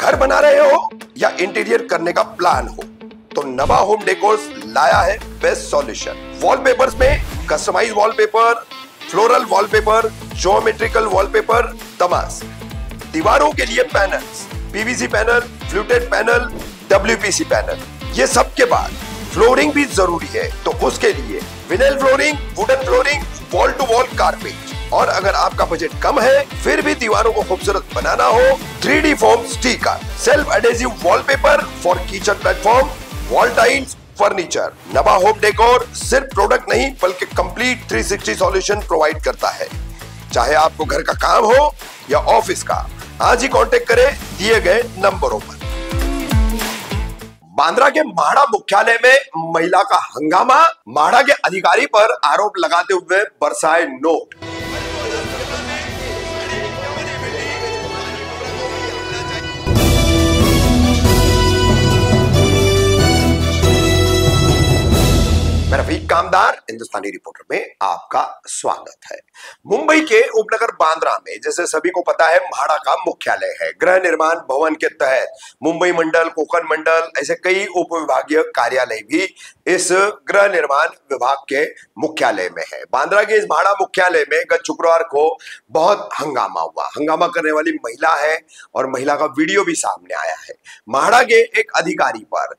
घर बना रहे हो या इंटीरियर करने का प्लान हो तो नवा होम डेकोर्स लाया है बेस्ट सॉल्यूशन। वॉलपेपर्स में customise wallpaper, floral wallpaper, geometrical wallpaper, तमाश। दीवारों के लिए panels, PVC panel, fluted panel, WPC panel. ये सब के बाद फ्लोरिंग भी जरूरी है तो उसके लिए vinyl flooring, wooden flooring, wall to wall carpet. और अगर आपका बजट कम है फिर भी दीवारों को खूबसूरत बनाना हो, 3D foam sticker, self adhesive wallpaper for kitchen platform, wall tiles, furniture. नवा होम डेकोर सिर्फ प्रोडक्ट नहीं बल्कि कंप्लीट 360 सॉल्यूशन प्रोवाइड करता है। चाहे आपको घर का काम हो या ऑफिस का, आज ही कांटेक्ट करें दिए गए नंबरों पर। बांद्रा के म्हाडा मुख्यालय में महिला का हंगामा, म्हाडा के अधिकारी पर आरोप लगाते हुए बरसाए नोट। मैं रफीक कामदार, हिंदुस्तानी रिपोर्टर में आपका स्वागत है। मुंबई के उपनगर बांद्रा में, जैसे सभी को पता है, म्हाडा का मुख्यालय है। गृह निर्माण भवन के तहत मुंबई मंडल, कोकण मंडल, ऐसे कई उपविभागीय कार्यालय भी इस गृह निर्माण विभाग के मुख्यालय में है। बांद्रा के इस म्हाडा मुख्यालय में गत शुक्रवार को बहुत हंगामा हुआ। हंगामा करने वाली महिला है और महिला का वीडियो भी सामने आया है। म्हाडा के एक अधिकारी पर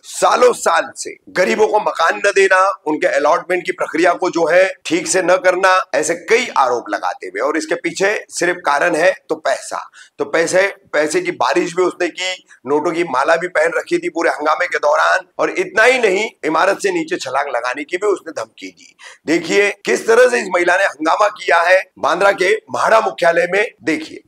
सालों साल से गरीबों को मकान न देना, उनके अलॉटमेंट की प्रक्रिया को जो है ठीक से न करना, ऐसे कई आरोप लगाते हुए, और इसके पीछे सिर्फ कारण है तो पैसा। तो पैसे की बारिश भी उसने की, नोटों की माला भी पहन रखी थी पूरे हंगामे के दौरान, और इतना ही नहीं, इमारत से नीचे छलांग लगाने की भी उसने धमकी दी। देखिए किस तरह से इस महिला ने हंगामा किया है बांद्रा के म्हाडा मुख्यालय में। देखिए।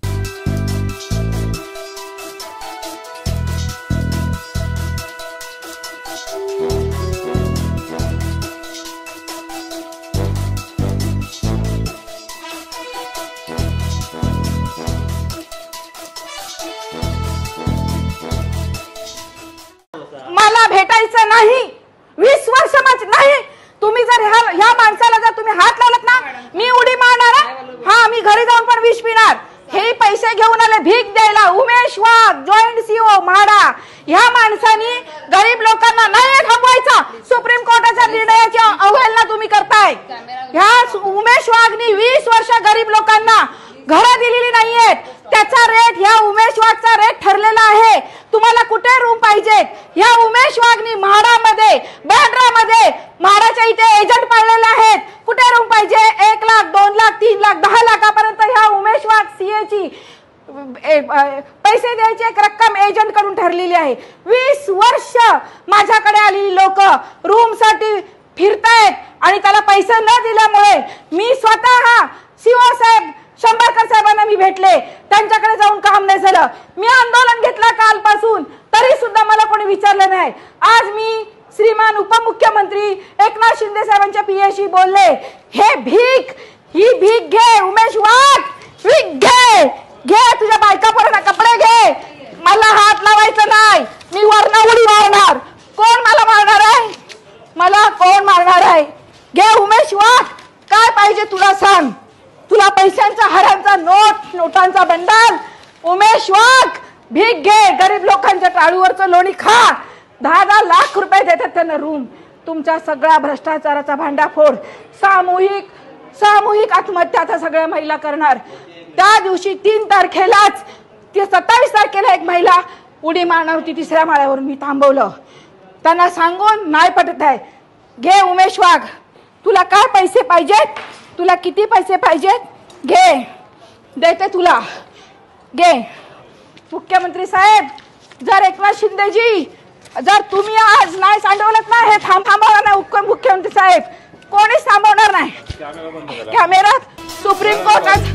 मला भेटायचं नाही, 20 वर्ष नाही। तुम्ही जर ह्या माणसाला जर तुम्ही हात लावलात ना, मी उडी मारणार। हा, मी घरी जाऊन पण विष पिणार। हे पैसे घेऊन आले भीक द्यायला। उमेश वाघ, जॉईंट सीओ म्हाडा। ह्या माणसानी गरीब लोकांना नाही थांबवायचं। सुप्रीम कोर्टाच्या निर्णयाची अवहेलना तुम्ही करताय। ह्या उमेश वाघनी 20 वर्ष गरीब लोकांना घरं दिलेली नाहीयेत। त्याचा रेट, ह्या उमेश वाघचा रेट ठरलेला आहे। तुम्हाला कुठे रूम पाहिजेत? ह्या उमेश वाघनी म्हाडामध्ये, बँड्रामध्ये म्हाडाच्या इथे एजंट पाळलेले आहेत। कुठे रूम पाहिजे? 1 लाख, 2 लाख, 3 लाख, 10 लाखापर्यंत ह्या उमेश वाघ सीएची पैसे द्यायची एक रक्कम एजंट कडून ठरलेली आहे। 20 वर्ष माझ्याकडे आलेली लोक रूम साठी फिरतायत आणि त्याला पैसे न दिल्यामुळे मी स्वतः सीओ साहेब शंभरकर साहेबांना मी भेटले, त्यांच्याकडे जाऊन काम नाही झालं। मी आंदोलन घेतलं कालपासून, तरी सुद्धा मला कोणी विचारलं नाही। आज मी श्रीमान उपमुख्यमंत्री एकनाथ शिंदे साहेबांच्या पीएशी बोलले, हे भीक, ही भीक घे उमेश वाघ, भीक घे, घे तुझ्या बायका पोरांना कपडे घे। मला हात लावायचं नाही, मी वरनं उडी मारणार। कोण मला मारणार आहे? मला कोण मारणार आहे? घे उमेश वाघ, काय पाहिजे तुला सांग। तुला पैशांचा, हरांचा नोटांचा बंडल, उमेश वाघ भीक घे, गरीब लोकांच्या टाळूवरचं लोणी खा। 10-10 लाख रुपये देतात त्यांना रूम। तुमच्या सगळ्या भ्रष्टाचाराचा भांडाफोड, सामूहिक आत्महत्या आता सगळ्या महिला करणार। त्या दिवशी 3 तारखेलाच, 27 तारखेला एक महिला उडी मारणार होती 3ऱ्या माळ्यावरून। मी थांबवलं, त्यांना सांगून नाही पटत आहे। घे उमेश वाघ, तुला काय पैसे पाहिजेत? तुला किती पैसे पाहिजेत? घे, देते तुला, घे। मुख्यमंत्री साहेब, जर एकनाथ शिंदेजी, जर तुम्ही आज नाही सांडवलत ना, हे थांबवणार नाही मुख्यमंत्री साहेब, कोणीच थांबवणार नाही। कॅमेरा सुप्रीम कोर्टात